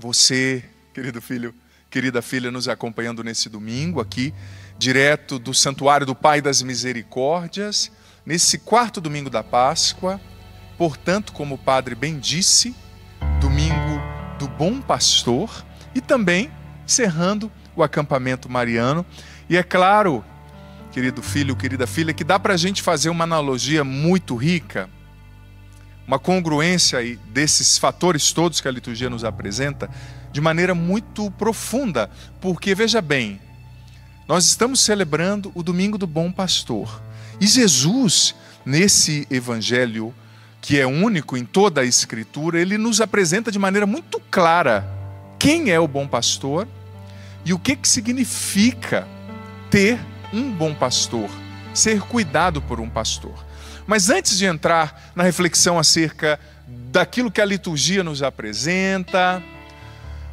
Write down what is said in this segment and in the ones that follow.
você, querido filho, querida filha, nos acompanhando nesse domingo aqui, direto do Santuário do Pai das Misericórdias, nesse quarto domingo da Páscoa. Portanto, como o Padre bem disse, domingo do Bom Pastor, e também encerrando o acampamento mariano. E é claro, querido filho, querida filha, que dá para a gente fazer uma analogia muito rica, uma congruência aí desses fatores todos que a liturgia nos apresenta, de maneira muito profunda, porque veja bem, nós estamos celebrando o domingo do Bom Pastor, e Jesus, nesse evangelho que é único em toda a Escritura, ele nos apresenta de maneira muito clara quem é o bom pastor e o que significa ter um bom pastor, ser cuidado por um pastor. Mas antes de entrar na reflexão acerca daquilo que a liturgia nos apresenta,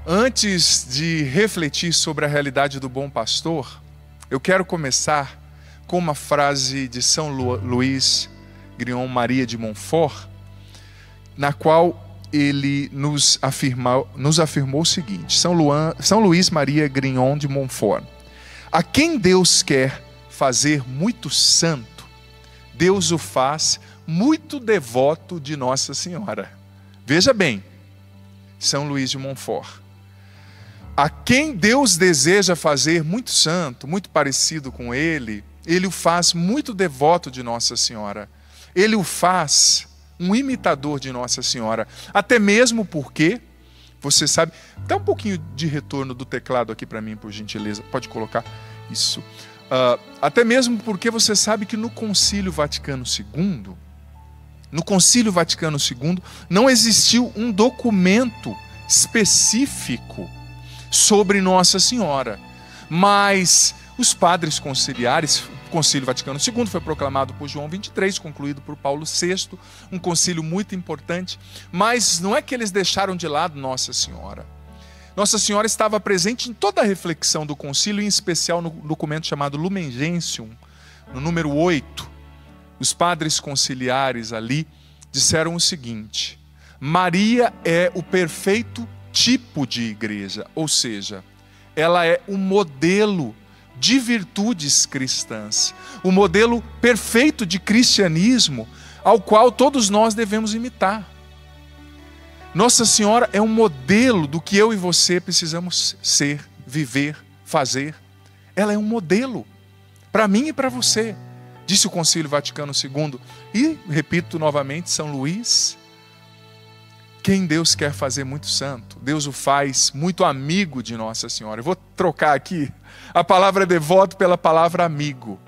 antes de refletir sobre a realidade do bom pastor, eu quero começar com uma frase de São Luís Grignon Maria de Montfort, na qual ele nos afirmou o seguinte: São Luís Maria Grignon de Montfort: a quem Deus quer fazer muito santo, Deus o faz muito devoto de Nossa Senhora. Veja bem, São Luís de Montfort. A quem Deus deseja fazer muito santo, muito parecido com ele, ele o faz muito devoto de Nossa Senhora. Ele o faz um imitador de Nossa Senhora. Até mesmo porque, você sabe... Dá um pouquinho de retorno do teclado aqui para mim, por gentileza. Pode colocar isso. Até mesmo porque você sabe que no Concílio Vaticano II, não existiu um documento específico sobre Nossa Senhora. Mas os padres conciliares... O Concílio Vaticano II foi proclamado por João XXIII, concluído por Paulo VI, um concílio muito importante, mas não é que eles deixaram de lado Nossa Senhora. Nossa Senhora estava presente em toda a reflexão do concílio, em especial no documento chamado Lumen Gentium, no número 8. Os padres conciliares ali disseram o seguinte: Maria é o perfeito tipo de igreja, ou seja, ela é o modelo de virtudes cristãs, o modelo perfeito de cristianismo ao qual todos nós devemos imitar. Nossa Senhora é um modelo do que eu e você precisamos ser, viver, fazer. Ela é um modelo para mim e para você, disse o Concílio Vaticano II. E, repito novamente, São Luís: quem Deus quer fazer muito santo, Deus o faz muito amigo de Nossa Senhora. Eu vou trocar aqui a palavra devoto pela palavra amigo.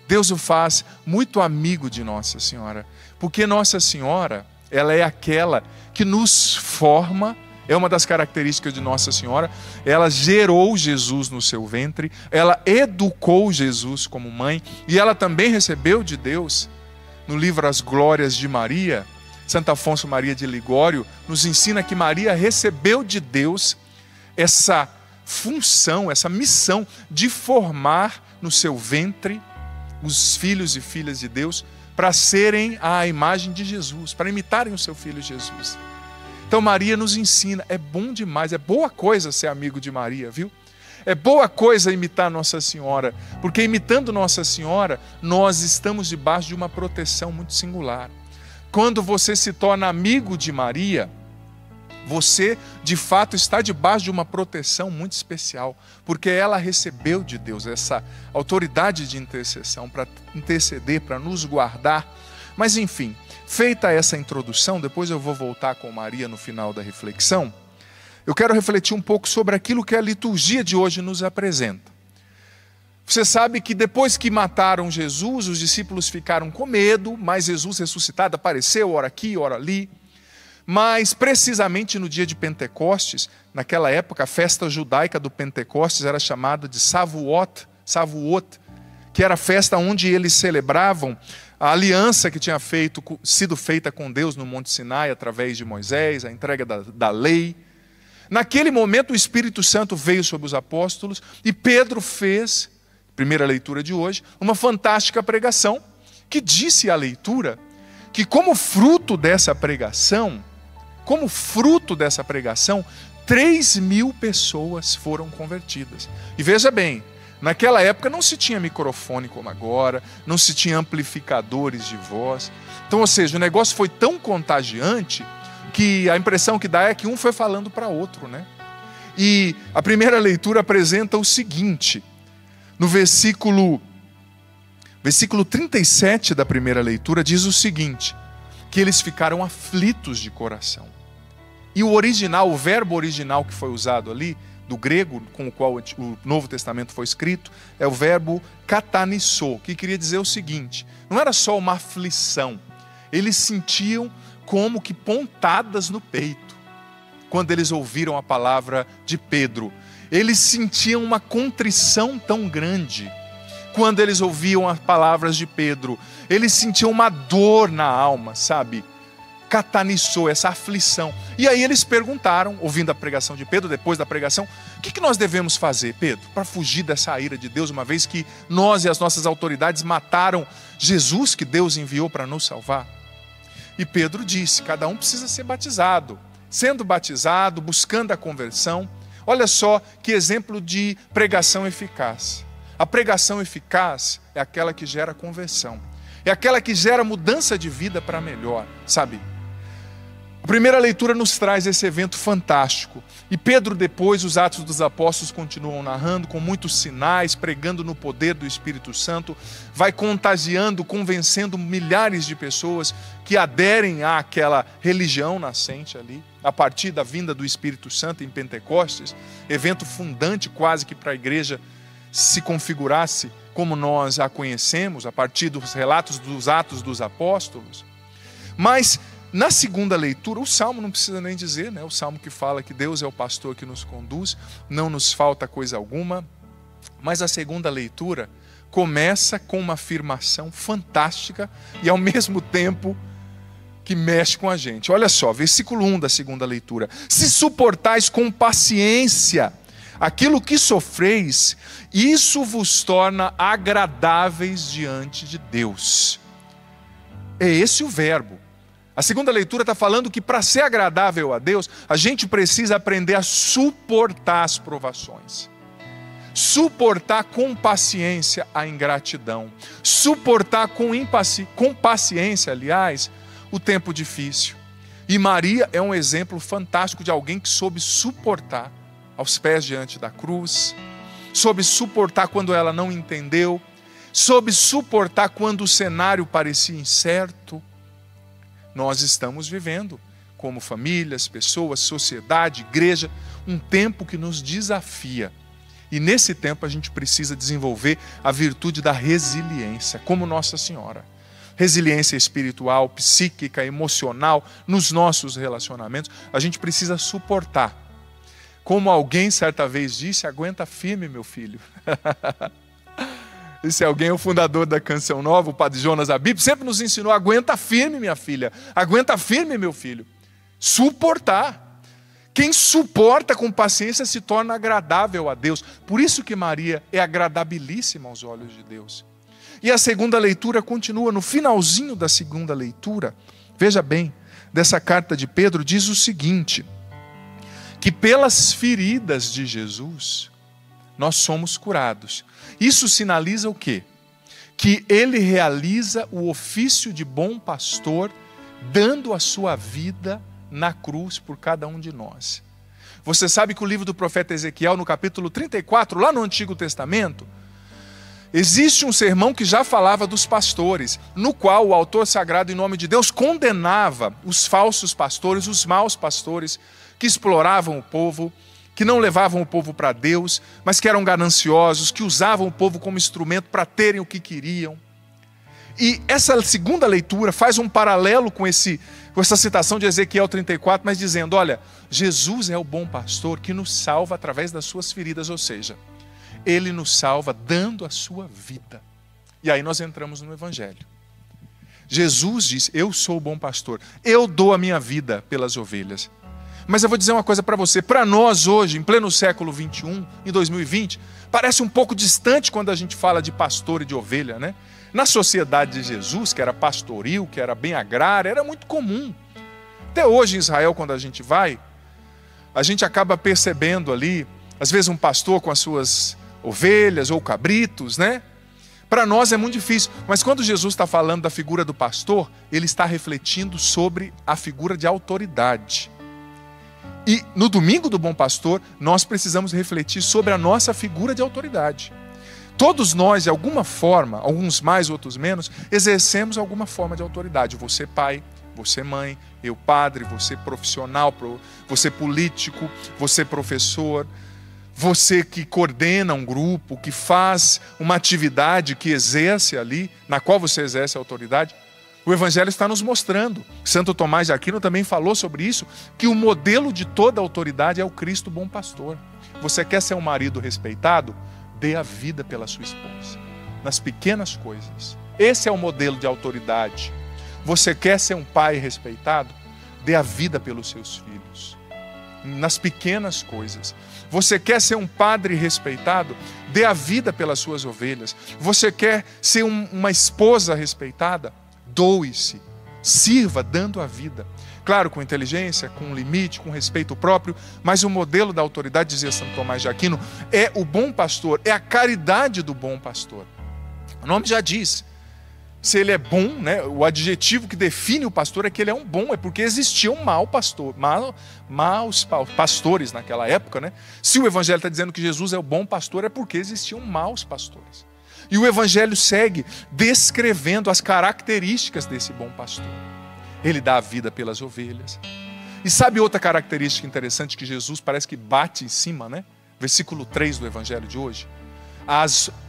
Deus o faz muito amigo de Nossa Senhora, porque Nossa Senhora, ela é aquela que nos forma, é uma das características de Nossa Senhora. Ela gerou Jesus no seu ventre, ela educou Jesus como mãe, e ela também recebeu de Deus, no livro As Glórias de Maria, Santo Afonso Maria de Ligório nos ensina que Maria recebeu de Deus essa função, essa missão de formar no seu ventre os filhos e filhas de Deus para serem a imagem de Jesus, para imitarem o seu filho Jesus. Então Maria nos ensina, é bom demais, é boa coisa ser amigo de Maria, viu? É boa coisa imitar Nossa Senhora, porque imitando Nossa Senhora, nós estamos debaixo de uma proteção muito singular. Quando você se torna amigo de Maria, você de fato está debaixo de uma proteção muito especial, porque ela recebeu de Deus essa autoridade de intercessão para interceder, para nos guardar. Mas enfim, feita essa introdução, depois eu vou voltar com Maria no final da reflexão. Eu quero refletir um pouco sobre aquilo que a liturgia de hoje nos apresenta. Você sabe que depois que mataram Jesus, os discípulos ficaram com medo, mas Jesus ressuscitado apareceu, ora aqui, ora ali. Mas precisamente no dia de Pentecostes, naquela época, a festa judaica do Pentecostes era chamada de Shavuot, que era a festa onde eles celebravam a aliança que tinha sido feita com Deus no Monte Sinai, através de Moisés, a entrega da lei. Naquele momento o Espírito Santo veio sobre os apóstolos e Pedro fez, primeira leitura de hoje, uma fantástica pregação que disse à leitura que como fruto dessa pregação, 3.000 pessoas foram convertidas. E veja bem, naquela época não se tinha microfone como agora, não se tinha amplificadores de voz. Então, ou seja, o negócio foi tão contagiante que a impressão que dá é que um foi falando para outro, né? E a primeira leitura apresenta o seguinte, no versículo 37 da primeira leitura diz o seguinte, que eles ficaram aflitos de coração. E o original, o verbo original que foi usado ali, do grego, com o qual o Novo Testamento foi escrito, é o verbo katanisso, que queria dizer o seguinte, não era só uma aflição, eles sentiam como que pontadas no peito, quando eles ouviram a palavra de Pedro. Eles sentiam uma contrição tão grande, quando eles ouviam as palavras de Pedro. Eles sentiam uma dor na alma, sabe? Catanissou, essa aflição. E aí eles perguntaram, ouvindo a pregação de Pedro, depois da pregação, o que nós devemos fazer, Pedro, para fugir dessa ira de Deus, uma vez que nós e as nossas autoridades mataram Jesus, que Deus enviou para nos salvar? E Pedro disse, cada um precisa ser batizado. Sendo batizado, buscando a conversão. Olha só que exemplo de pregação eficaz. A pregação eficaz é aquela que gera conversão. É aquela que gera mudança de vida para melhor, sabe? A primeira leitura nos traz esse evento fantástico. E Pedro depois, os Atos dos Apóstolos continuam narrando, com muitos sinais, pregando no poder do Espírito Santo, vai contagiando, convencendo milhares de pessoas que aderem àquela religião nascente ali, a partir da vinda do Espírito Santo em Pentecostes, evento fundante quase que para a igreja se configurasse como nós a conhecemos, a partir dos relatos dos Atos dos Apóstolos. Mas na segunda leitura, o Salmo não precisa nem dizer, né? O Salmo que fala que Deus é o pastor que nos conduz, não nos falta coisa alguma. Mas a segunda leitura começa com uma afirmação fantástica e ao mesmo tempo que mexe com a gente. Olha só, versículo 1 da segunda leitura. Se suportais com paciência aquilo que sofreis, isso vos torna agradáveis diante de Deus. É esse o verbo. A segunda leitura está falando que para ser agradável a Deus, a gente precisa aprender a suportar as provações. Suportar com paciência a ingratidão. Suportar com paciência, aliás, o tempo difícil. E Maria é um exemplo fantástico de alguém que soube suportar aos pés diante da cruz, soube suportar quando ela não entendeu, soube suportar quando o cenário parecia incerto. Nós estamos vivendo, como famílias, pessoas, sociedade, igreja, um tempo que nos desafia. E nesse tempo a gente precisa desenvolver a virtude da resiliência, como Nossa Senhora. Resiliência espiritual, psíquica, emocional, nos nossos relacionamentos. A gente precisa suportar. Como alguém certa vez disse, aguenta firme, meu filho. Esse alguém é o fundador da Canção Nova, o Padre Jonas Abib, sempre nos ensinou, aguenta firme, minha filha, aguenta firme, meu filho. Suportar. Quem suporta com paciência se torna agradável a Deus. Por isso que Maria é agradabilíssima aos olhos de Deus. E a segunda leitura continua, no finalzinho da segunda leitura, veja bem, dessa carta de Pedro, diz o seguinte, que pelas feridas de Jesus, nós somos curados. Isso sinaliza o quê? Que ele realiza o ofício de bom pastor, dando a sua vida na cruz por cada um de nós. Você sabe que o livro do profeta Ezequiel, no capítulo 34, lá no Antigo Testamento, existe um sermão que já falava dos pastores, no qual o autor sagrado, em nome de Deus, condenava os falsos pastores, os maus pastores, que exploravam o povo, que não levavam o povo para Deus, mas que eram gananciosos, que usavam o povo como instrumento para terem o que queriam. E essa segunda leitura faz um paralelo com essa citação de Ezequiel 34, mas dizendo, olha, Jesus é o bom pastor que nos salva através das suas feridas, ou seja, ele nos salva dando a sua vida. E aí nós entramos no Evangelho. Jesus diz, eu sou o bom pastor, eu dou a minha vida pelas ovelhas. Mas eu vou dizer uma coisa para você, para nós hoje, em pleno século 21, em 2020, parece um pouco distante quando a gente fala de pastor e de ovelha, né? Na sociedade de Jesus, que era pastoril, que era bem agrária, era muito comum. Até hoje em Israel, quando a gente vai, a gente acaba percebendo ali, às vezes um pastor com as suas ovelhas ou cabritos, né? Para nós é muito difícil, mas quando Jesus está falando da figura do pastor, ele está refletindo sobre a figura de autoridade. E no domingo do bom pastor, nós precisamos refletir sobre a nossa figura de autoridade. Todos nós, de alguma forma, alguns mais, outros menos, exercemos alguma forma de autoridade. Você pai, você mãe, eu padre, você profissional, você político, você professor, você que coordena um grupo, que faz uma atividade que exerce ali, na qual você exerce a autoridade. O Evangelho está nos mostrando. Santo Tomás de Aquino também falou sobre isso, que o modelo de toda autoridade é o Cristo bom pastor. Você quer ser um marido respeitado? Dê a vida pela sua esposa, nas pequenas coisas. Esse é o modelo de autoridade. Você quer ser um pai respeitado? Dê a vida pelos seus filhos, nas pequenas coisas. Você quer ser um padre respeitado? Dê a vida pelas suas ovelhas. Você quer ser uma esposa respeitada? Doe-se, sirva dando a vida. Claro, com inteligência, com limite, com respeito próprio, mas o modelo da autoridade, dizia Santo Tomás de Aquino, é o bom pastor, é a caridade do bom pastor. O nome já diz, se ele é bom, né, o adjetivo que define o pastor é que ele é um bom, é porque existia um mau pastor, maus pastores naquela época, né? Se o Evangelho está dizendo que Jesus é o bom pastor, é porque existiam maus pastores. E o Evangelho segue descrevendo as características desse bom pastor. Ele dá a vida pelas ovelhas. E sabe outra característica interessante que Jesus parece que bate em cima, né? Versículo 3 do Evangelho de hoje.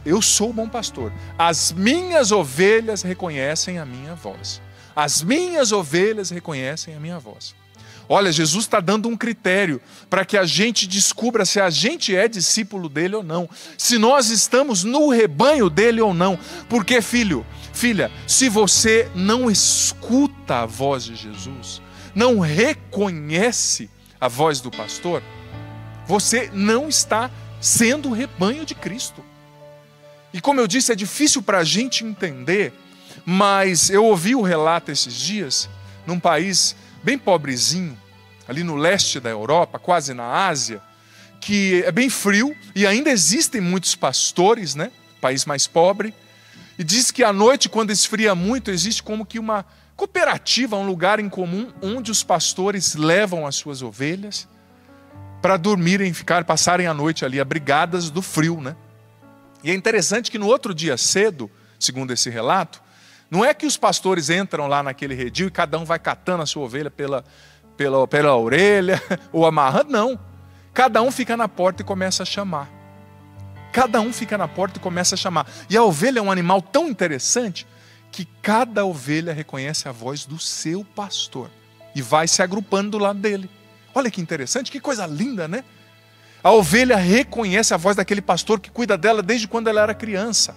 Eu sou o bom pastor. As minhas ovelhas reconhecem a minha voz. As minhas ovelhas reconhecem a minha voz. Olha, Jesus está dando um critério para que a gente descubra se a gente é discípulo dele ou não. Se nós estamos no rebanho dele ou não. Porque, filha, se você não escuta a voz de Jesus, não reconhece a voz do pastor, você não está sendo o rebanho de Cristo. E como eu disse, é difícil para a gente entender, mas eu ouvi o relato esses dias, num país bem pobrezinho, ali no leste da Europa, quase na Ásia, que é bem frio e ainda existem muitos pastores, né? País mais pobre. E diz que à noite, quando esfria muito, existe como que uma cooperativa, um lugar em comum, onde os pastores levam as suas ovelhas para dormirem, passarem a noite ali, abrigadas do frio, né? E é interessante que no outro dia cedo, segundo esse relato, não é que os pastores entram lá naquele redil e cada um vai catando a sua ovelha pela orelha ou amarrando, não. Cada um fica na porta e começa a chamar. Cada um fica na porta e começa a chamar. E a ovelha é um animal tão interessante que cada ovelha reconhece a voz do seu pastor e vai se agrupando do lado dele. Olha que interessante, que coisa linda, né? A ovelha reconhece a voz daquele pastor que cuida dela desde quando ela era criança.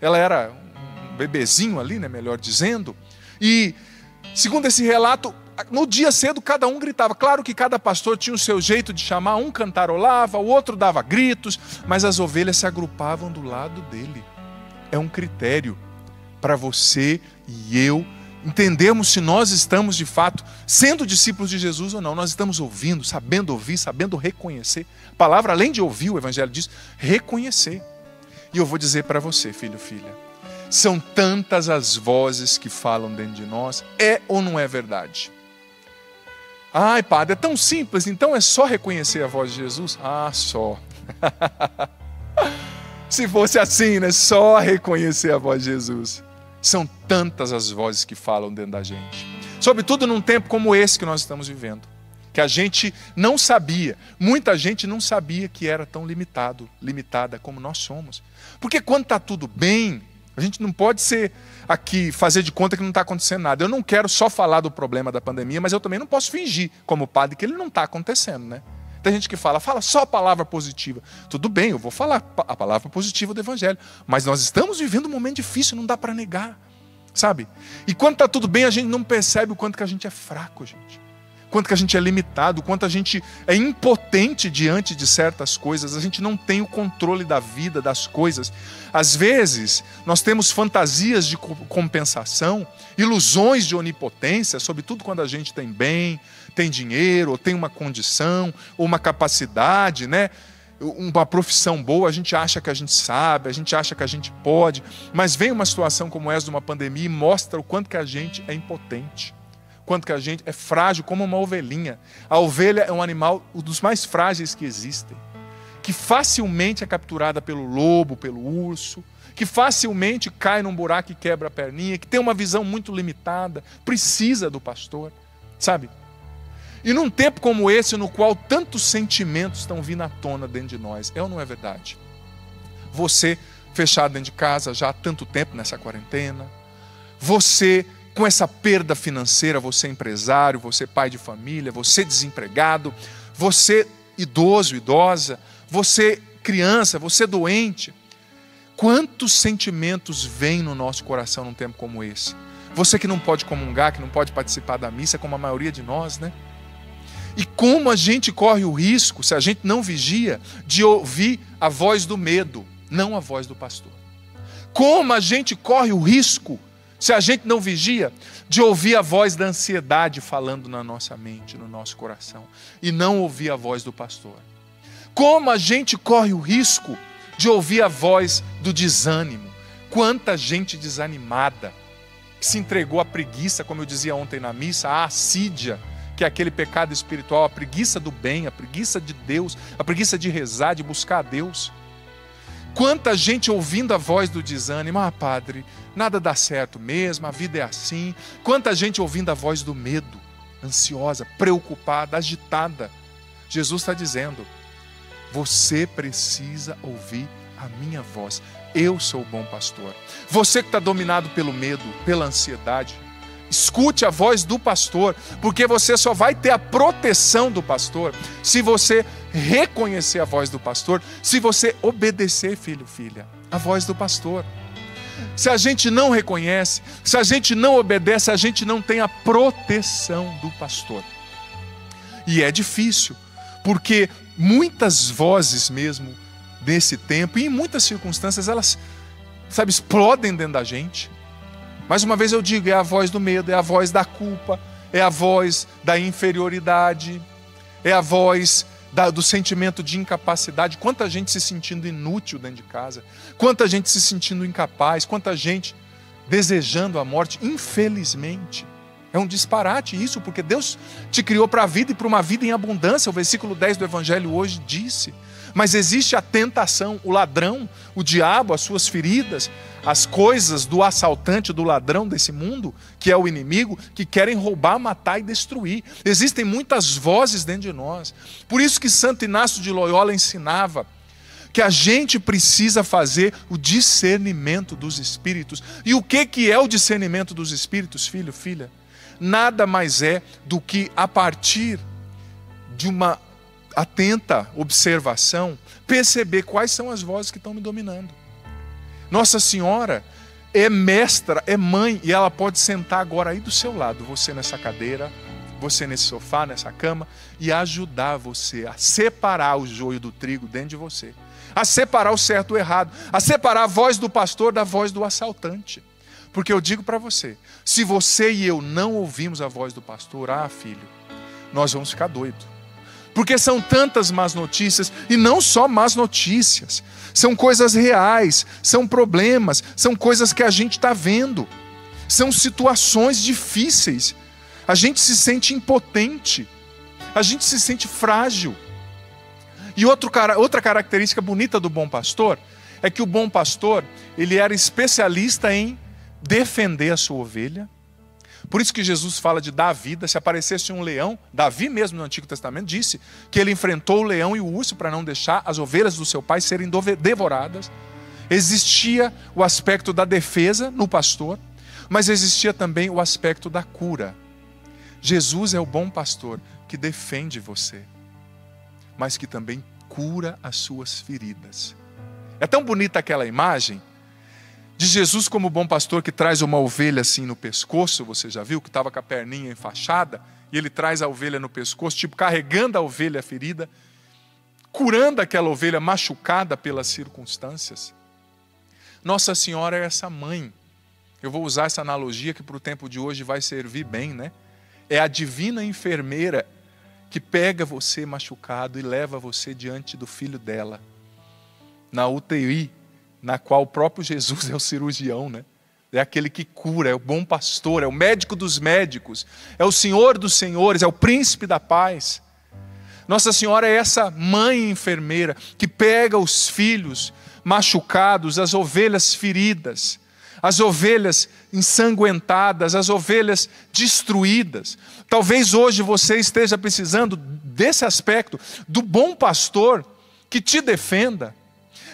Ela era um bebezinho ali, né, melhor dizendo. E, segundo esse relato, no dia cedo cada um gritava. Claro que cada pastor tinha o seu jeito de chamar. Um cantarolava, o outro dava gritos. Mas as ovelhas se agrupavam do lado dele. É um critério para você e eu entendermos se nós estamos de fato sendo discípulos de Jesus ou não. Nós estamos ouvindo, sabendo reconhecer. A palavra, além de ouvir, o Evangelho diz, reconhecer. E eu vou dizer para você, filho, filha, são tantas as vozes que falam dentro de nós. É ou não é verdade? Ai, padre, é tão simples, então é só reconhecer a voz de Jesus? Ah, só. Se fosse assim, né? Só reconhecer a voz de Jesus. São tantas as vozes que falam dentro da gente. Sobretudo num tempo como esse que nós estamos vivendo. Que a gente não sabia, muita gente não sabia que era tão limitada como nós somos. Porque quando está tudo bem, a gente não pode ser aqui, fazer de conta que não está acontecendo nada. Eu não quero só falar do problema da pandemia, mas eu também não posso fingir, como padre, que ele não está acontecendo, né? Tem gente que fala só a palavra positiva. Tudo bem, eu vou falar a palavra positiva do Evangelho. Mas nós estamos vivendo um momento difícil, não dá para negar. Sabe? E quando está tudo bem, a gente não percebe o quanto que a gente é fraco, gente. quanto que a gente é limitado, quanto a gente é impotente diante de certas coisas, a gente não tem o controle da vida, das coisas. Às vezes, nós temos fantasias de compensação, ilusões de onipotência, sobretudo quando a gente tem bem, tem dinheiro, ou tem uma condição, ou uma capacidade, né? Uma profissão boa, a gente acha que a gente sabe, a gente acha que a gente pode, mas vem uma situação como essa de uma pandemia e mostra o quanto que a gente é impotente, quanto que a gente é frágil como uma ovelhinha. A ovelha é um animal, um dos mais frágeis que existem, que facilmente é capturada pelo lobo, pelo urso, que facilmente cai num buraco e quebra a perninha, que tem uma visão muito limitada, precisa do pastor, sabe? E num tempo como esse, no qual tantos sentimentos estão vindo à tona dentro de nós, é ou não é verdade? Você fechado dentro de casa já há tanto tempo nessa quarentena, você com essa perda financeira, você empresário, você pai de família, você desempregado, você idoso, idosa, você criança, você doente. Quantos sentimentos vêm no nosso coração num tempo como esse? Você que não pode comungar, que não pode participar da missa, como a maioria de nós, né? E como a gente corre o risco, se a gente não vigia, de ouvir a voz do medo, não a voz do pastor. Como a gente corre o risco, se a gente não vigia, de ouvir a voz da ansiedade falando na nossa mente, no nosso coração, e não ouvir a voz do pastor. Como a gente corre o risco de ouvir a voz do desânimo. Quanta gente desanimada, que se entregou à preguiça, como eu dizia ontem na missa, à assídia, que é aquele pecado espiritual, a preguiça do bem, a preguiça de Deus, a preguiça de rezar, de buscar a Deus. Quanta gente ouvindo a voz do desânimo, padre, nada dá certo mesmo, a vida é assim. Quanta gente ouvindo a voz do medo, ansiosa, preocupada, agitada. Jesus está dizendo, você precisa ouvir a minha voz. Eu sou o bom pastor. Você que está dominado pelo medo, pela ansiedade, escute a voz do pastor, porque você só vai ter a proteção do pastor se você reconhecer a voz do pastor, se você obedecer, filho, filha, a voz do pastor. Se a gente não reconhece, se a gente não obedece, a gente não tem a proteção do pastor. E é difícil, porque muitas vozes mesmo nesse tempo, e em muitas circunstâncias, elas, sabe, explodem dentro da gente. Mais uma vez eu digo, é a voz do medo, é a voz da culpa, é a voz da inferioridade, é a voz do sentimento de incapacidade. Quanta gente se sentindo inútil dentro de casa, quanta gente se sentindo incapaz, quanta gente desejando a morte, infelizmente. É um disparate isso, porque Deus te criou para a vida e para uma vida em abundância. O versículo 10 do Evangelho hoje disse. Mas existe a tentação, o ladrão, o diabo, as suas feridas, as coisas do assaltante, do ladrão desse mundo, que é o inimigo, que querem roubar, matar e destruir. Existem muitas vozes dentro de nós. Por isso que Santo Inácio de Loyola ensinava que a gente precisa fazer o discernimento dos espíritos. E o que é o discernimento dos espíritos, filho, filha? Nada mais é do que a partir de uma atenta observação, perceber quais são as vozes que estão me dominando. Nossa Senhora é mestra, é mãe, e ela pode sentar agora aí do seu lado, você nessa cadeira, você nesse sofá, nessa cama, e ajudar você a separar o joio do trigo dentro de você, a separar o certo do errado, a separar a voz do pastor da voz do assaltante. Porque eu digo para você, se você e eu não ouvimos a voz do pastor, filho, nós vamos ficar doidos. Porque são tantas más notícias, e não só más notícias, são coisas reais, são problemas, são coisas que a gente está vendo, são situações difíceis, a gente se sente impotente, a gente se sente frágil. E outra característica bonita do bom pastor, é que o bom pastor, ele era especialista em defender a sua ovelha. Por isso que Jesus fala de dar a vida. Se aparecesse um leão, Davi mesmo no Antigo Testamento disse que ele enfrentou o leão e o urso para não deixar as ovelhas do seu pai serem devoradas. Existia o aspecto da defesa no pastor, mas existia também o aspecto da cura. Jesus é o bom pastor que defende você, mas que também cura as suas feridas. É tão bonita aquela imagem de Jesus como bom pastor que traz uma ovelha assim no pescoço, você já viu, que estava com a perninha enfaixada, e ele traz a ovelha no pescoço, tipo carregando a ovelha ferida, curando aquela ovelha machucada pelas circunstâncias. Nossa Senhora é essa mãe. Eu vou usar essa analogia que para o tempo de hoje vai servir bem, né? É a divina enfermeira que pega você machucado e leva você diante do filho dela, na UTI, na qual o próprio Jesus é o cirurgião, né? É aquele que cura, é o bom pastor, é o médico dos médicos, é o Senhor dos senhores, é o príncipe da paz. Nossa Senhora é essa mãe enfermeira que pega os filhos machucados, as ovelhas feridas, as ovelhas ensanguentadas, as ovelhas destruídas. Talvez hoje você esteja precisando desse aspecto, do bom pastor que te defenda.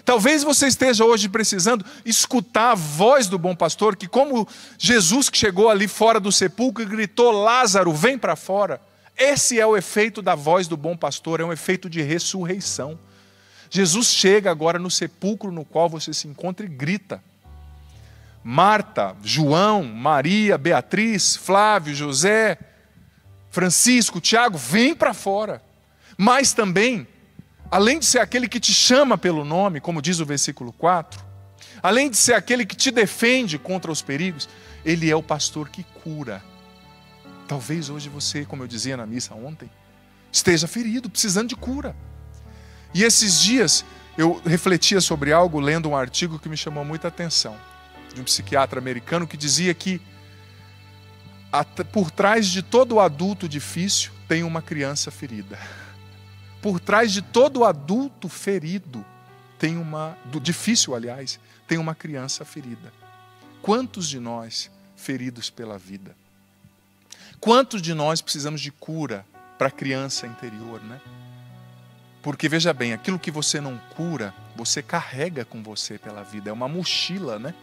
Talvez você esteja hoje precisando escutar a voz do bom pastor, que como Jesus que chegou ali fora do sepulcro e gritou: Lázaro, vem para fora. Esse é o efeito da voz do bom pastor, é um efeito de ressurreição. Jesus chega agora no sepulcro no qual você se encontra e grita. Marta, João, Maria, Beatriz, Flávio, José, Francisco, Tiago, vem para fora. Mas também, além de ser aquele que te chama pelo nome, como diz o versículo 4, além de ser aquele que te defende contra os perigos, ele é o pastor que cura. Talvez hoje você, como eu dizia na missa ontem, esteja ferido, precisando de cura. E esses dias eu refletia sobre algo lendo um artigo que me chamou muita atenção, de um psiquiatra americano que dizia que por trás de todo adulto difícil tem uma criança ferida. Por trás de todo adulto ferido tem difícil, aliás, tem uma criança ferida. Quantos de nós feridos pela vida? Quantos de nós precisamos de cura para a criança interior, né? Porque veja bem, aquilo que você não cura, você carrega com você pela vida. É uma mochila, né?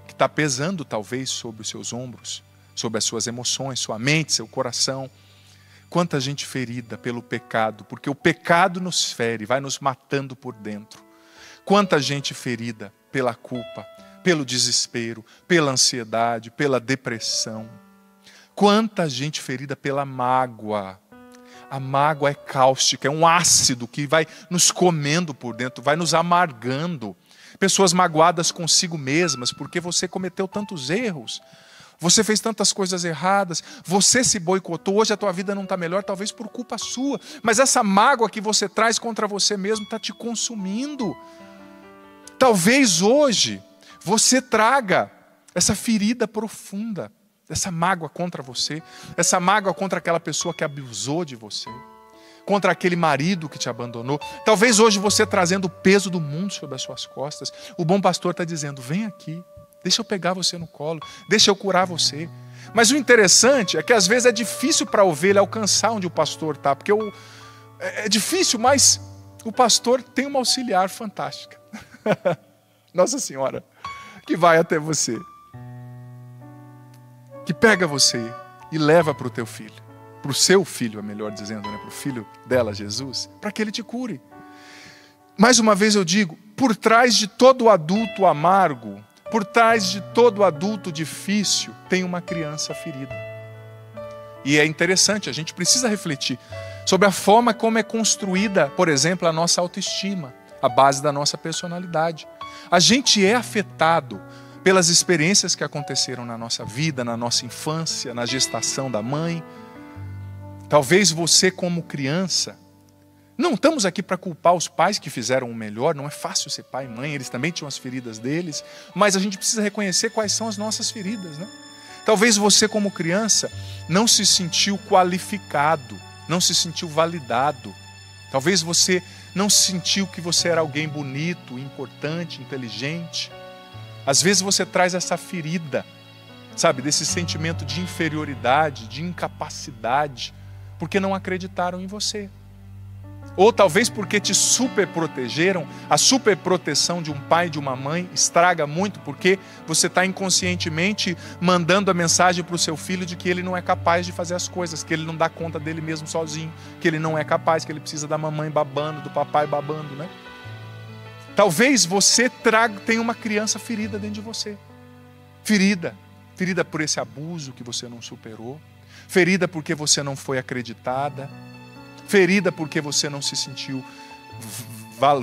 Que está pesando talvez sobre os seus ombros, sobre as suas emoções, sua mente, seu coração. Quanta gente ferida pelo pecado, porque o pecado nos fere, vai nos matando por dentro. Quanta gente ferida pela culpa, pelo desespero, pela ansiedade, pela depressão. Quanta gente ferida pela mágoa. A mágoa é cáustica, é um ácido que vai nos comendo por dentro, vai nos amargando. Pessoas magoadas consigo mesmas, porque você cometeu tantos erros. Você fez tantas coisas erradas, você se boicotou, hoje a tua vida não está melhor, talvez por culpa sua. Mas essa mágoa que você traz contra você mesmo está te consumindo. Talvez hoje você traga essa ferida profunda, essa mágoa contra você, essa mágoa contra aquela pessoa que abusou de você, contra aquele marido que te abandonou. Talvez hoje você trazendo o peso do mundo sobre as suas costas. O bom pastor está dizendo: vem aqui. Deixa eu pegar você no colo, deixa eu curar você. Mas o interessante é que às vezes é difícil para a ovelha alcançar onde o pastor está, porque é difícil, mas o pastor tem uma auxiliar fantástica. Nossa Senhora, que vai até você, que pega você e leva para o teu filho, para o seu filho, é melhor dizendo, né? Para o filho dela, Jesus, para que ele te cure. Mais uma vez eu digo, por trás de todo adulto amargo, por trás de todo adulto difícil, tem uma criança ferida. E é interessante, a gente precisa refletir sobre a forma como é construída, por exemplo, a nossa autoestima, a base da nossa personalidade. A gente é afetado pelas experiências que aconteceram na nossa vida, na nossa infância, na gestação da mãe. Talvez você, como criança, não estamos aqui para culpar os pais que fizeram o melhor, não é fácil ser pai e mãe, eles também tinham as feridas deles, mas a gente precisa reconhecer quais são as nossas feridas, né? Talvez você, como criança, não se sentiu qualificado, não se sentiu validado. Talvez você não sentiu que você era alguém bonito, importante, inteligente. Às vezes você traz essa ferida, sabe, desse sentimento de inferioridade, de incapacidade, porque não acreditaram em você. Ou talvez porque te superprotegeram. A superproteção de um pai e de uma mãe estraga muito, porque você está inconscientemente mandando a mensagem para o seu filho de que ele não é capaz de fazer as coisas, que ele não dá conta dele mesmo sozinho, que ele não é capaz, que ele precisa da mamãe babando, do papai babando, né? Talvez você tenha uma criança ferida dentro de você. Ferida por esse abuso que você não superou. ferida porque você não foi acreditada, ferida porque você não se sentiu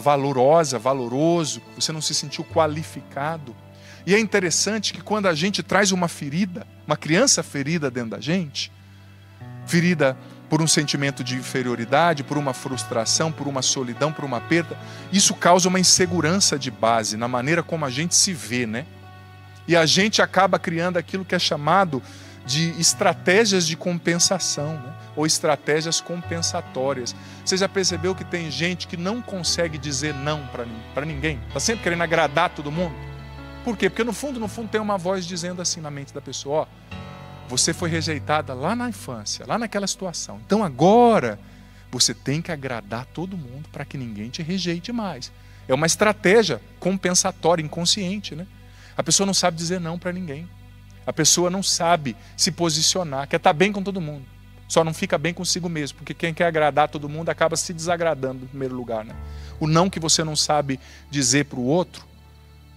valoroso, você não se sentiu qualificado. E é interessante que quando a gente traz uma ferida, uma criança ferida dentro da gente, ferida por um sentimento de inferioridade, por uma frustração, por uma solidão, por uma perda, isso causa uma insegurança de base na maneira como a gente se vê, né? E a gente acaba criando aquilo que é chamado de estratégias de compensação, né? Ou estratégias compensatórias. Você já percebeu que tem gente que não consegue dizer não para ninguém? Está sempre querendo agradar todo mundo? Por quê? Porque no fundo tem uma voz dizendo assim na mente da pessoa, ó, você foi rejeitada lá na infância, lá naquela situação. Então agora você tem que agradar todo mundo para que ninguém te rejeite mais. É uma estratégia compensatória, inconsciente, né? A pessoa não sabe dizer não para ninguém. A pessoa não sabe se posicionar, quer estar bem com todo mundo. Só não fica bem consigo mesmo, porque quem quer agradar todo mundo acaba se desagradando em primeiro lugar, né? O não que você não sabe dizer para o outro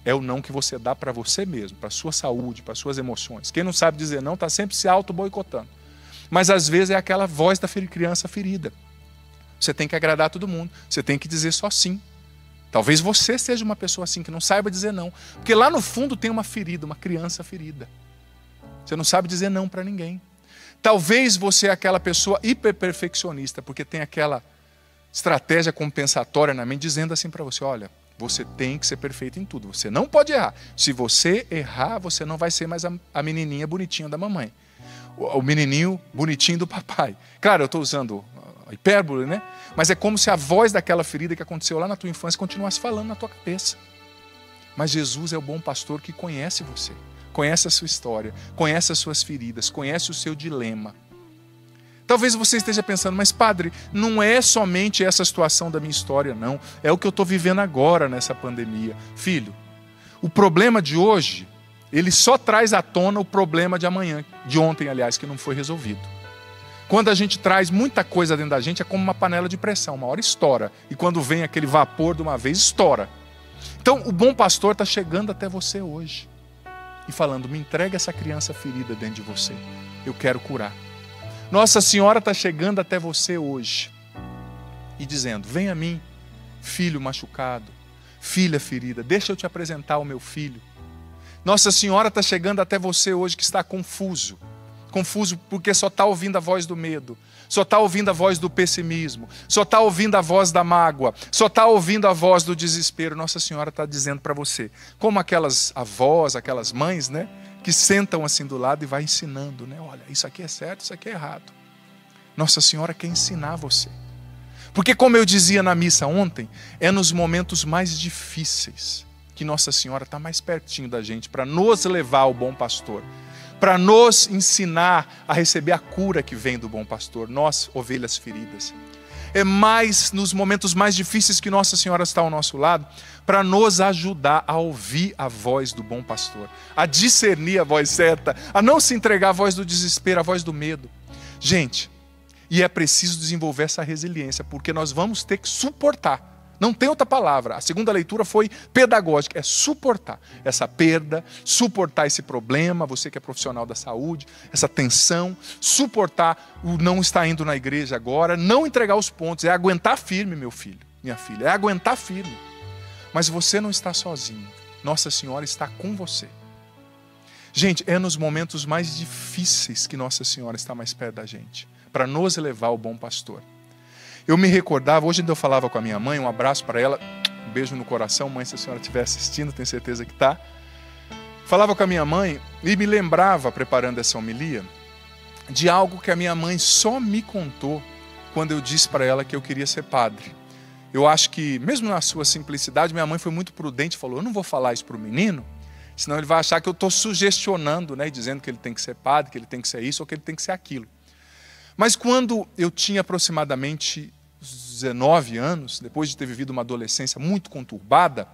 é o não que você dá para você mesmo, para a sua saúde, para as suas emoções. Quem não sabe dizer não está sempre se auto-boicotando. Mas às vezes é aquela voz da criança ferida. Você tem que agradar todo mundo, você tem que dizer só sim. Talvez você seja uma pessoa assim, que não saiba dizer não. Porque lá no fundo tem uma ferida, uma criança ferida. Você não sabe dizer não para ninguém. Talvez você é aquela pessoa hiperperfeccionista, porque tem aquela estratégia compensatória na mente, dizendo assim para você, olha, você tem que ser perfeito em tudo, você não pode errar. Se você errar, você não vai ser mais a menininha bonitinha da mamãe. O menininho bonitinho do papai. Claro, eu estou usando a hipérbole, né? Mas é como se a voz daquela ferida que aconteceu lá na tua infância continuasse falando na tua cabeça. Mas Jesus é o bom pastor que conhece você, conhece a sua história, conhece as suas feridas, conhece o seu dilema. Talvez você esteja pensando, mas padre, não é somente essa situação da minha história, não. É o que eu estou vivendo agora nessa pandemia. Filho, o problema de hoje, ele só traz à tona o problema de amanhã, de ontem, aliás, que não foi resolvido. Quando a gente traz muita coisa dentro da gente, é como uma panela de pressão, uma hora estoura. E quando vem aquele vapor de uma vez, estoura. Então, o bom pastor está chegando até você hoje e falando, me entrega essa criança ferida dentro de você. Eu quero curar. Nossa Senhora está chegando até você hoje e dizendo, vem a mim, filho machucado, filha ferida, deixa eu te apresentar o meu filho. Nossa Senhora está chegando até você hoje que está confuso porque só está ouvindo a voz do medo, só está ouvindo a voz do pessimismo, só está ouvindo a voz da mágoa, só está ouvindo a voz do desespero. Nossa Senhora está dizendo para você, como aquelas avós, aquelas mães, né? Que sentam assim do lado e vai ensinando, né? Olha, isso aqui é certo, isso aqui é errado. Nossa Senhora quer ensinar você. Porque como eu dizia na missa ontem, é nos momentos mais difíceis que Nossa Senhora está mais pertinho da gente para nos levar ao bom pastor, para nos ensinar a receber a cura que vem do bom pastor, nós, ovelhas feridas. É mais nos momentos mais difíceis que Nossa Senhora está ao nosso lado para nos ajudar a ouvir a voz do bom pastor, a discernir a voz certa, a não se entregar à voz do desespero, à voz do medo. Gente, e é preciso desenvolver essa resiliência, porque nós vamos ter que suportar. Não tem outra palavra. A segunda leitura foi pedagógica. É suportar essa perda, suportar esse problema, você que é profissional da saúde, essa tensão, suportar o não estar indo na igreja agora, não entregar os pontos. É aguentar firme, meu filho, minha filha. É aguentar firme. Mas você não está sozinho. Nossa Senhora está com você. Gente, é nos momentos mais difíceis que Nossa Senhora está mais perto da gente, para nos levar ao bom pastor. Eu me recordava, hoje ainda eu falava com a minha mãe, um abraço para ela, um beijo no coração, mãe, se a senhora estiver assistindo, tenho certeza que está. Falava com a minha mãe e me lembrava, preparando essa homilia, de algo que a minha mãe só me contou quando eu disse para ela que eu queria ser padre. Eu acho que, mesmo na sua simplicidade, minha mãe foi muito prudente e falou, eu não vou falar isso para o menino, senão ele vai achar que eu estou sugestionando, né, dizendo que ele tem que ser padre, que ele tem que ser isso ou que ele tem que ser aquilo. Mas quando eu tinha aproximadamente 19 anos, depois de ter vivido uma adolescência muito conturbada,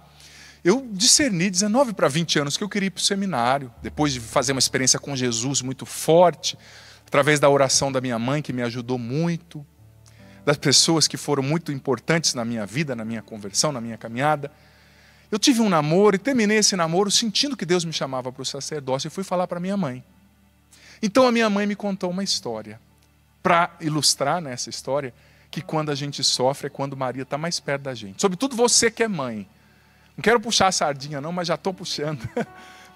eu discerni 19 para 20 anos que eu queria ir para o seminário, depois de fazer uma experiência com Jesus muito forte, através da oração da minha mãe, que me ajudou muito, das pessoas que foram muito importantes na minha vida, na minha conversão, na minha caminhada. Eu tive um namoro e terminei esse namoro sentindo que Deus me chamava para o sacerdócio e fui falar para minha mãe. Então a minha mãe me contou uma história, para ilustrar nessa história, que quando a gente sofre é quando Maria está mais perto da gente. Sobretudo você que é mãe. Não quero puxar a sardinha não, mas já estou puxando.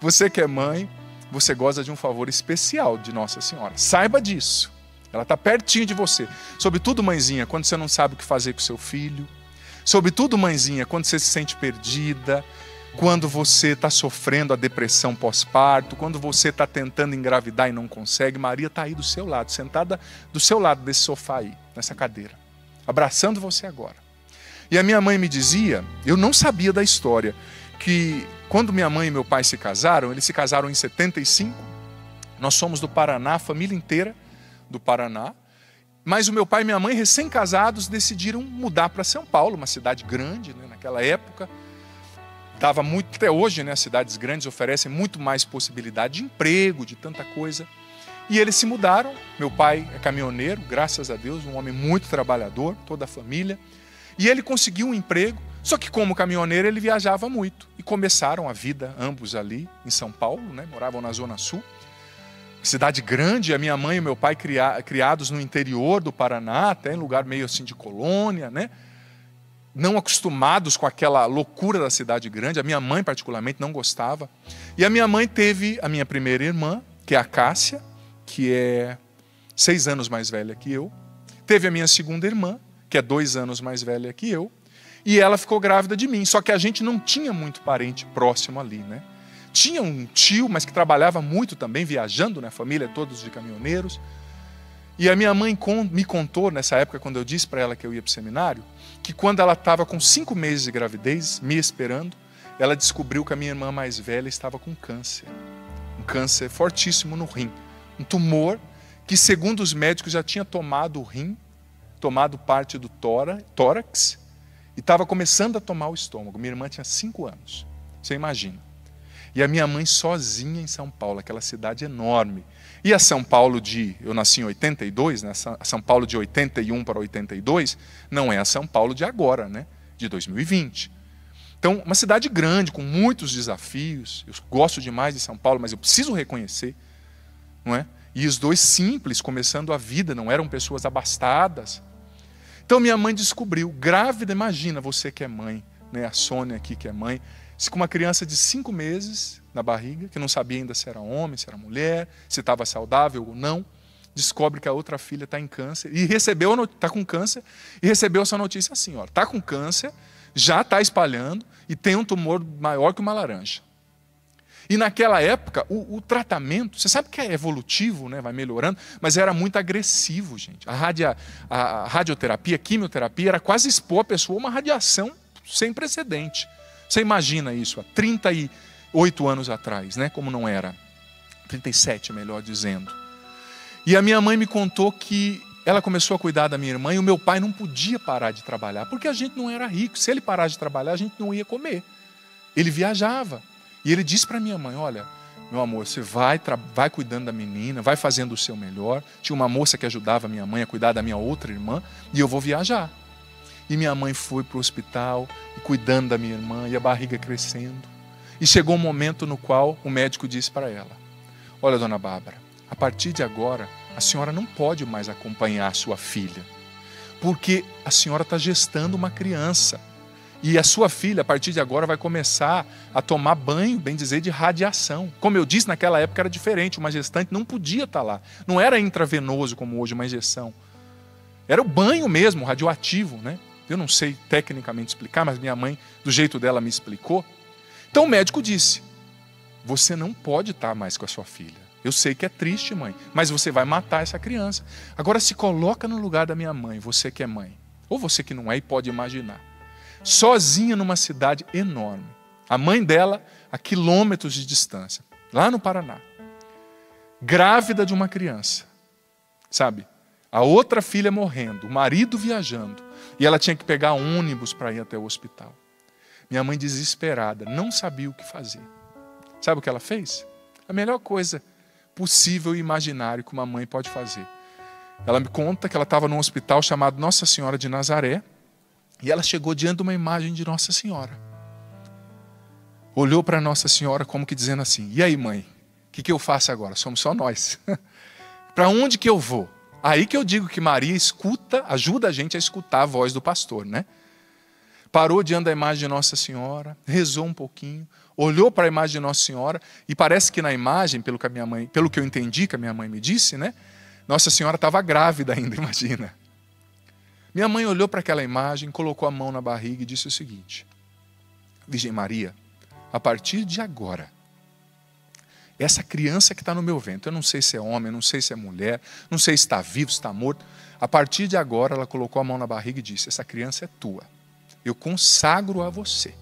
Você que é mãe, você goza de um favor especial de Nossa Senhora. Saiba disso. Ela está pertinho de você. Sobretudo, mãezinha, quando você não sabe o que fazer com seu filho. Sobretudo, mãezinha, quando você se sente perdida. Quando você está sofrendo a depressão pós-parto. Quando você está tentando engravidar e não consegue. Maria está aí do seu lado, sentada do seu lado desse sofá aí, nessa cadeira. Abraçando você agora. E a minha mãe me dizia, eu não sabia da história, que quando minha mãe e meu pai se casaram, eles se casaram em 75. Nós somos do Paraná, a família inteira do Paraná. Mas o meu pai e minha mãe, recém-casados, decidiram mudar para São Paulo, uma cidade grande, né, naquela época. Dava muito, até hoje, né, as cidades grandes oferecem muito mais possibilidade de emprego, de tanta coisa. E eles se mudaram. Meu pai é caminhoneiro, graças a Deus, um homem muito trabalhador, toda a família. E ele conseguiu um emprego, só que como caminhoneiro ele viajava muito. E começaram a vida, ambos ali em São Paulo, né? Moravam na Zona Sul. Cidade grande, a minha mãe e meu pai criados no interior do Paraná, até em lugar meio assim de colônia, né? Não acostumados com aquela loucura da cidade grande. A minha mãe particularmente não gostava. E a minha mãe teve a minha primeira irmã, que é a Cássia, que é 6 anos mais velha que eu. Teve a minha segunda irmã, que é 2 anos mais velha que eu. E ela ficou grávida de mim. Só que a gente não tinha muito parente próximo ali, né? Tinha um tio, mas que trabalhava muito também, viajando, né? Família todos de caminhoneiros. E a minha mãe me contou, nessa época, quando eu disse para ela que eu ia para o seminário, que quando ela estava com 5 meses de gravidez, me esperando, ela descobriu que a minha irmã mais velha estava com câncer. Um câncer fortíssimo no rim. Um tumor que, segundo os médicos, já tinha tomado o rim, tomado parte do tórax, e estava começando a tomar o estômago. Minha irmã tinha 5 anos. Você imagina. E a minha mãe sozinha em São Paulo, aquela cidade enorme. E a São Paulo eu nasci em 82, né? A São Paulo de 81 para 82, não é a São Paulo de agora, né? De 2020. Então, uma cidade grande, com muitos desafios. Eu gosto demais de São Paulo, mas eu preciso reconhecer, não é? E os dois simples, começando a vida, não eram pessoas abastadas. Então minha mãe descobriu, grávida, imagina você que é mãe, né? A Sônia aqui que é mãe, com uma criança de 5 meses na barriga, que não sabia ainda se era homem, se era mulher, se estava saudável ou não, descobre que a outra filha está em câncer, e está com câncer, e recebeu essa notícia assim, ó, está com câncer, já está espalhando, e tem um tumor maior que uma laranja. E naquela época, o tratamento, você sabe que é evolutivo, né? Vai melhorando, mas era muito agressivo, gente. A radioterapia, a quimioterapia, era quase expor a pessoa a uma radiação sem precedente. Você imagina isso há 38 anos atrás, né? Como não era. 37, melhor dizendo. E a minha mãe me contou que ela começou a cuidar da minha irmã e o meu pai não podia parar de trabalhar, porque a gente não era rico. Se ele parasse de trabalhar, a gente não ia comer. Ele viajava. E ele disse para minha mãe, olha, meu amor, você vai cuidando da menina, vai fazendo o seu melhor. Tinha uma moça que ajudava a minha mãe a cuidar da minha outra irmã, e eu vou viajar. E minha mãe foi para o hospital, e cuidando da minha irmã, e a barriga crescendo. E chegou um momento no qual o médico disse para ela, olha, dona Bárbara, a partir de agora, a senhora não pode mais acompanhar a sua filha, porque a senhora está gestando uma criança. E a sua filha, a partir de agora, vai começar a tomar banho, bem dizer, de radiação. Como eu disse, naquela época era diferente. Uma gestante não podia estar lá. Não era intravenoso como hoje, uma injeção. Era o banho mesmo, radioativo, né? Eu não sei tecnicamente explicar, mas minha mãe, do jeito dela, me explicou. Então o médico disse, você não pode estar mais com a sua filha. Eu sei que é triste, mãe, mas você vai matar essa criança. Agora se coloca no lugar da minha mãe, você que é mãe. Ou você que não é e pode imaginar. Sozinha numa cidade enorme. A mãe dela a quilômetros de distância, lá no Paraná. Grávida de uma criança. Sabe? A outra filha morrendo, o marido viajando. E ela tinha que pegar ônibus para ir até o hospital. Minha mãe desesperada, não sabia o que fazer. Sabe o que ela fez? A melhor coisa possível e imaginário que uma mãe pode fazer. Ela me conta que ela estava num hospital chamado Nossa Senhora de Nazaré. E ela chegou diante de uma imagem de Nossa Senhora. Olhou para Nossa Senhora como que dizendo assim, e aí mãe, O que eu faço agora? Somos só nós. Para onde que eu vou? Aí que eu digo que Maria escuta, ajuda a gente a escutar a voz do pastor, né? Parou diante da imagem de Nossa Senhora, rezou um pouquinho, olhou para a imagem de Nossa Senhora, e parece que na imagem, pelo que eu entendi que a minha mãe me disse, né? Nossa Senhora estava grávida ainda, imagina. Minha mãe olhou para aquela imagem, colocou a mão na barriga e disse o seguinte: Virgem Maria, a partir de agora, essa criança que está no meu ventre, eu não sei se é homem, eu não sei se é mulher, não sei se está vivo, se está morto. A partir de agora, ela colocou a mão na barriga e disse: essa criança é tua. Eu consagro a você.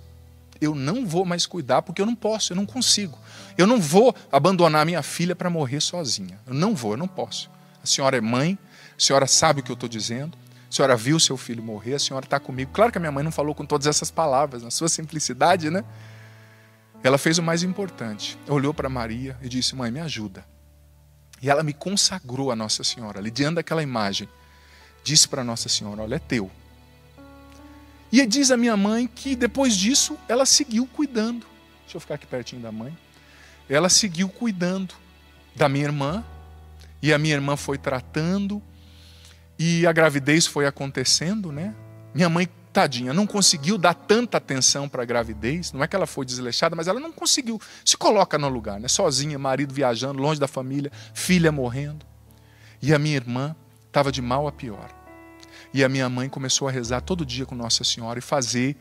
Eu não vou mais cuidar porque eu não posso, eu não consigo. Eu não vou abandonar minha filha para morrer sozinha. Eu não vou, eu não posso. A senhora é mãe, a senhora sabe o que eu estou dizendo, a senhora viu seu filho morrer, a senhora está comigo. Claro que a minha mãe não falou com todas essas palavras, na sua simplicidade, né? Ela fez o mais importante. Olhou para Maria e disse: mãe, me ajuda. E ela me consagrou a Nossa Senhora. Ali diante daquela imagem, disse para Nossa Senhora: olha, é teu. E diz a minha mãe que depois disso ela seguiu cuidando. Deixa eu ficar aqui pertinho da mãe. Ela seguiu cuidando da minha irmã. E a minha irmã foi tratando. E a gravidez foi acontecendo, né? Minha mãe, tadinha, não conseguiu dar tanta atenção para a gravidez. Não é que ela foi desleixada, mas ela não conseguiu. Se coloca no lugar, né? Sozinha, marido viajando, longe da família, filha morrendo. E a minha irmã estava de mal a pior. E a minha mãe começou a rezar todo dia com Nossa Senhora e fazer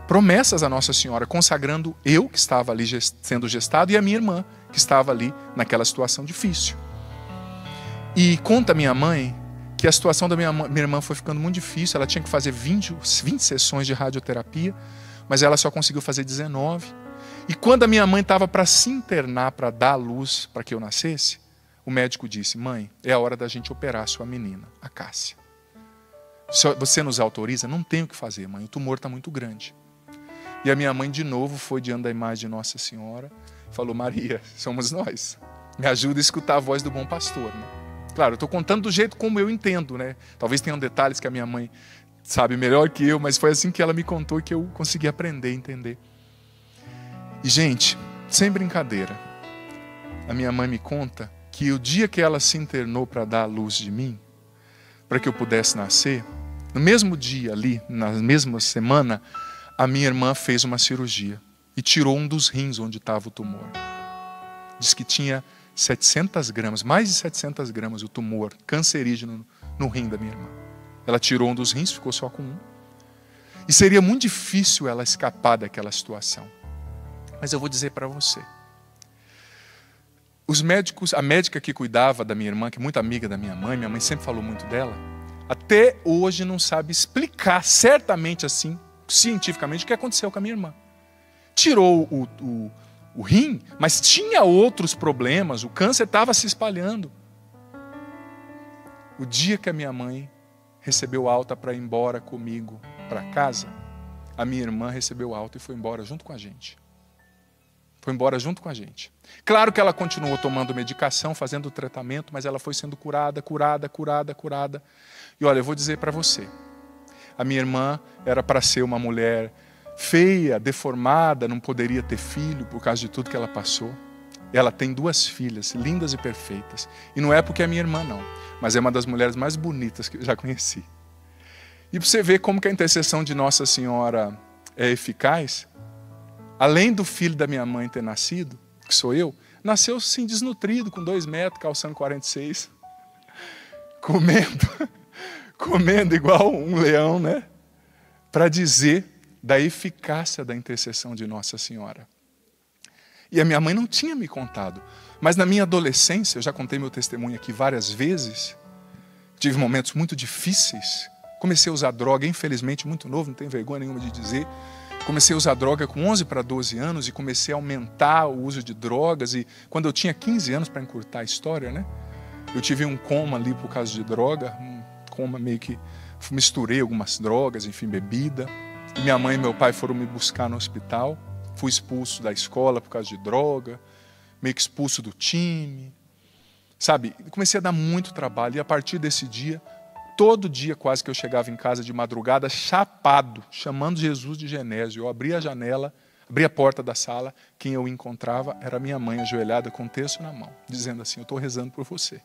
promessas a Nossa Senhora, consagrando eu, que estava ali sendo gestado, e a minha irmã, que estava ali naquela situação difícil. E conta minha mãe que a situação da minha irmã foi ficando muito difícil. Ela tinha que fazer 20 sessões de radioterapia, mas ela só conseguiu fazer 19. E quando a minha mãe estava para se internar, para dar a luz para que eu nascesse, o médico disse: mãe, é a hora da gente operar a sua menina, a Cássia. Você nos autoriza? Não tem o que fazer, mãe, o tumor está muito grande. E a minha mãe de novo foi diante da imagem de Nossa Senhora e falou: Maria, somos nós. Me ajuda a escutar a voz do bom pastor, né? Claro, eu estou contando do jeito como eu entendo, né? Talvez tenham detalhes que a minha mãe sabe melhor que eu, mas foi assim que ela me contou e que eu consegui aprender a entender. E, gente, sem brincadeira, a minha mãe me conta que o dia que ela se internou para dar a luz de mim, para que eu pudesse nascer, no mesmo dia ali, na mesma semana, a minha irmã fez uma cirurgia e tirou um dos rins onde estava o tumor. Diz que tinha 700 gramas, mais de 700 gramas o tumor cancerígeno no rim da minha irmã. Ela tirou um dos rins, ficou só com um. E seria muito difícil ela escapar daquela situação. Mas eu vou dizer para você. Os médicos, a médica que cuidava da minha irmã, que é muito amiga da minha mãe sempre falou muito dela, até hoje não sabe explicar certamente assim, cientificamente, o que aconteceu com a minha irmã. Tirou o rim, mas tinha outros problemas, o câncer estava se espalhando. O dia que a minha mãe recebeu alta para ir embora comigo para casa, a minha irmã recebeu alta e foi embora junto com a gente. Foi embora junto com a gente. Claro que ela continuou tomando medicação, fazendo o tratamento, mas ela foi sendo curada. E olha, eu vou dizer para você, a minha irmã era para ser uma mulher feia, deformada, não poderia ter filho por causa de tudo que ela passou. Ela tem 2 filhas, lindas e perfeitas. E não é porque é minha irmã, não, mas é uma das mulheres mais bonitas que eu já conheci. E para você ver como que a intercessão de Nossa Senhora é eficaz, além do filho da minha mãe ter nascido, que sou eu, nasceu assim desnutrido, com 2 metros, calçando 46, comendo igual um leão, né? Para dizer da eficácia da intercessão de Nossa Senhora. E a minha mãe não tinha me contado, mas na minha adolescência, eu já contei meu testemunho aqui várias vezes, tive momentos muito difíceis, comecei a usar droga, infelizmente muito novo, não tenho vergonha nenhuma de dizer. Comecei a usar droga com 11 para 12 anos e comecei a aumentar o uso de drogas. E quando eu tinha 15 anos, para encurtar a história, né? Eu tive um coma ali por causa de droga, um coma meio que misturei algumas drogas, enfim, bebida. E minha mãe e meu pai foram me buscar no hospital. Fui expulso da escola por causa de droga, meio que expulso do time. Sabe, comecei a dar muito trabalho e a partir desse dia, todo dia quase que eu chegava em casa de madrugada, chapado, chamando Jesus de Genésio. Eu abria a janela, Abri a porta da sala, quem eu encontrava era minha mãe ajoelhada com o texto na mão, dizendo assim, eu estou rezando por você.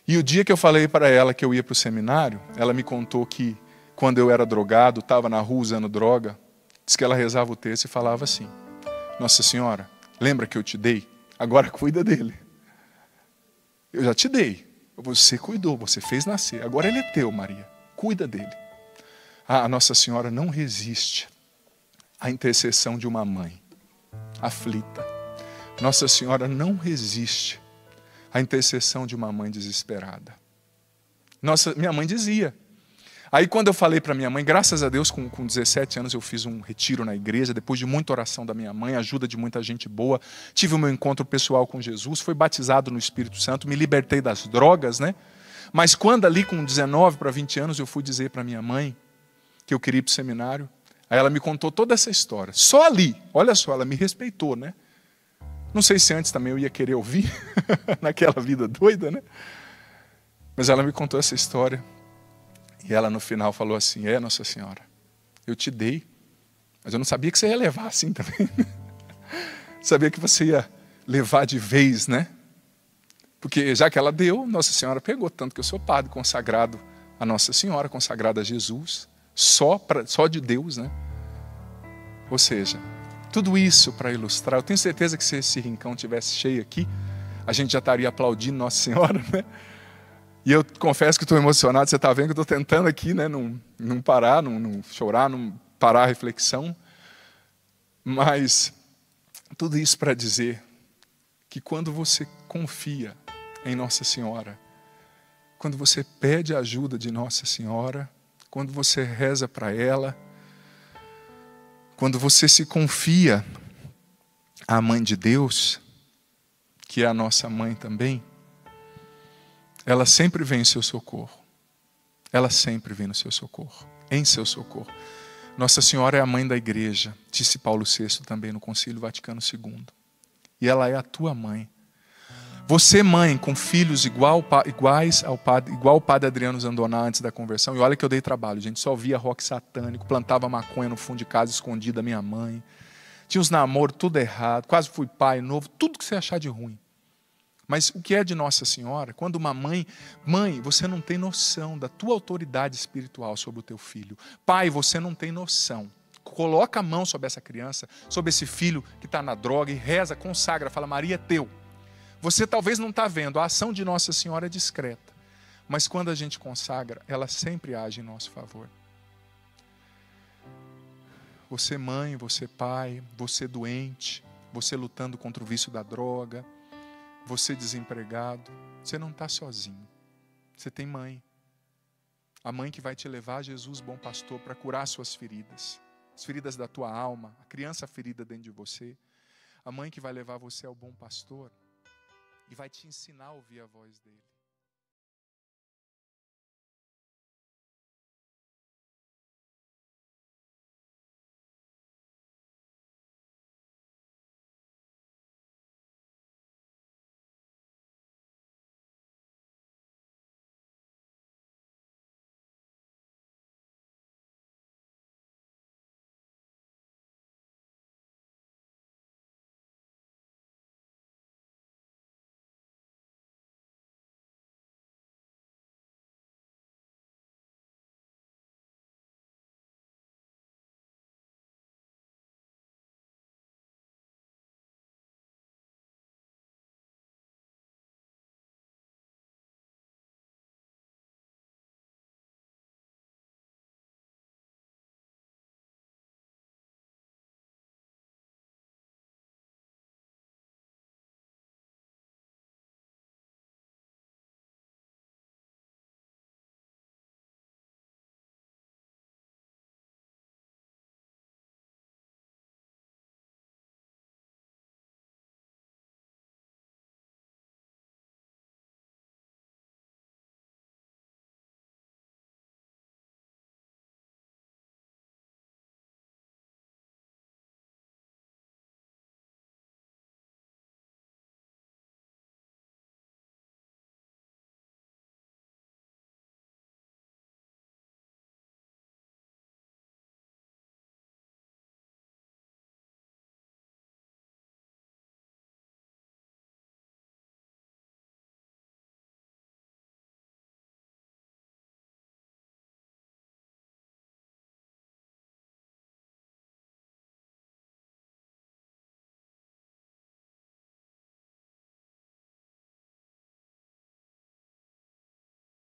E o dia que eu falei para ela que eu ia para o seminário, ela me contou que quando eu era drogado, estava na rua usando droga, disse que ela rezava o texto e falava assim, Nossa Senhora, lembra que eu te dei? Agora cuida dele. Eu já te dei, você cuidou, você fez nascer, agora ele é teu, Maria, cuida dele. A Nossa Senhora não resiste à intercessão de uma mãe aflita. Nossa Senhora não resiste à intercessão de uma mãe desesperada. Minha mãe dizia. Aí quando eu falei para minha mãe, graças a Deus, com 17 anos eu fiz um retiro na igreja, depois de muita oração da minha mãe, ajuda de muita gente boa, tive o meu encontro pessoal com Jesus, fui batizado no Espírito Santo, me libertei das drogas, né? Mas quando ali com 19 para 20 anos eu fui dizer para minha mãe que eu queria ir para o seminário, aí ela me contou toda essa história. Só ali, olha só, ela me respeitou, né? Não sei se antes também eu ia querer ouvir, naquela vida doida, né? Mas ela me contou essa história. E ela no final falou assim, Nossa Senhora, eu te dei, mas eu não sabia que você ia levar assim também. Sabia que você ia levar de vez, né? Porque já que ela deu, Nossa Senhora pegou, tanto que eu sou padre consagrado a Nossa Senhora, consagrado a Jesus, só de Deus, né? Ou seja, tudo isso para ilustrar, eu tenho certeza que se esse rincão tivesse cheio aqui, a gente já estaria aplaudindo Nossa Senhora, né? E eu confesso que estou emocionado, você está vendo que eu estou tentando aqui, né, não parar, não chorar, não parar a reflexão. Mas tudo isso para dizer que quando você confia em Nossa Senhora, quando você pede a ajuda de Nossa Senhora, quando você reza para ela, quando você se confia à Mãe de Deus, que é a nossa mãe também, ela sempre vem em seu socorro. Ela sempre vem no seu socorro, em seu socorro. Nossa Senhora é a mãe da igreja, disse Paulo VI também no Concílio Vaticano II. E ela é a tua mãe. Você, mãe, com filhos igual o padre Adriano Zandoná antes da conversão, e olha que eu dei trabalho, gente, só via rock satânico, plantava maconha no fundo de casa, escondida da minha mãe. Tinha os namoros, tudo errado, quase fui pai novo, tudo que você achar de ruim. Mas o que é de Nossa Senhora, quando uma mãe, você não tem noção da tua autoridade espiritual sobre o teu filho. Pai, você não tem noção. Coloca a mão sobre essa criança, sobre esse filho que está na droga e reza, consagra, fala, Maria é teu. Você talvez não está vendo, a ação de Nossa Senhora é discreta. Mas quando a gente consagra, ela sempre age em nosso favor. Você mãe, você pai, você doente, você lutando contra o vício da droga, você desempregado, você não está sozinho. Você tem mãe. A mãe que vai te levar a Jesus, bom pastor, para curar suas feridas. As feridas da tua alma, a criança ferida dentro de você. A mãe que vai levar você ao bom pastor e vai te ensinar a ouvir a voz dele.